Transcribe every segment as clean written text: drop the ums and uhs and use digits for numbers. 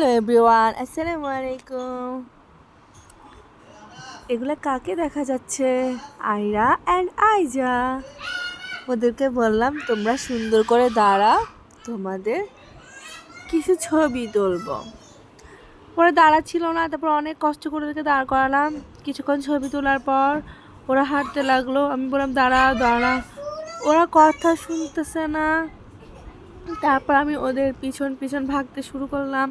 Hello everyone, আসসালামু আলাইকুম। এগুলো কাকে দেখা যাচ্ছে? আয়রা অ্যান্ড আইজা। ওদেরকে বললাম তোমরা সুন্দর করে দাঁড়াও, তোমাদের কিছু ছবি তুলব। ওরা দাঁড়াচ্ছিল না, তারপর অনেক কষ্ট করে ওদেরকে দাঁড় করালাম। কিছুক্ষণ ছবি তোলার পর ওরা হাঁটতে লাগলো। আমি বললাম দাঁড়াও দাঁড়াও, ওরা কথা শুনতেছে না। তারপর আমি ওদের পিছন পিছন ভাগতে শুরু করলাম।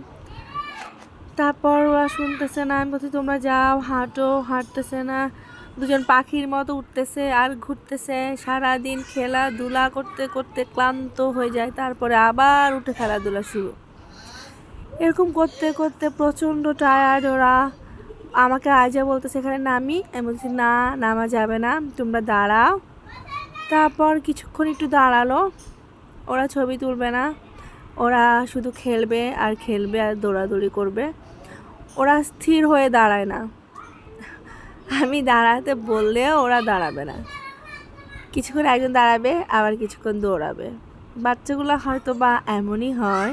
তারপর ওরা শুনতেছে না। আমি বলছি তোমরা যাও, হাঁটো। হাঁটতেছে না। দুজন পাখির মতো উঠতেছে আর ঘুরতেছে। সারাদিন খেলাধুলা করতে করতে ক্লান্ত হয়ে যায়, তারপরে আবার উঠে খেলাধুলা শুরু। এরকম করতে করতে প্রচণ্ড টায়ার্ড ওরা। আমাকে আইজা বলতেছে এখানে নামি। আমি বলছি না, নামা যাবে না, তোমরা দাঁড়াও। তারপর কিছুক্ষণ একটু দাঁড়ালো। ওরা ছবি তুলবে না, ওরা শুধু খেলবে আর খেলবে আর দৌড়াদৌড়ি করবে। ওরা স্থির হয়ে দাঁড়ায় না। আমি দাঁড়াতে বললেও ওরা দাঁড়াবে না। কিছুক্ষণ একজন দাঁড়াবে, আবার কিছুক্ষণ দৌড়াবে। বাচ্চাগুলো হয়তো বা এমনই হয়।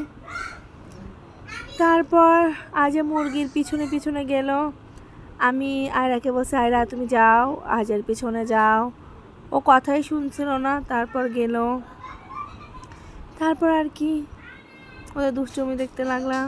তারপর আজ মুরগির পিছনে পিছনে গেল। আমি আয়রাকে বলছি আয়রা তুমি যাও, আজের পিছনে যাও। ও কথাই শুনছিল না, তারপর গেল। তারপর আর কি, ওদের দুষ্টুমি দেখতে লাগলাম।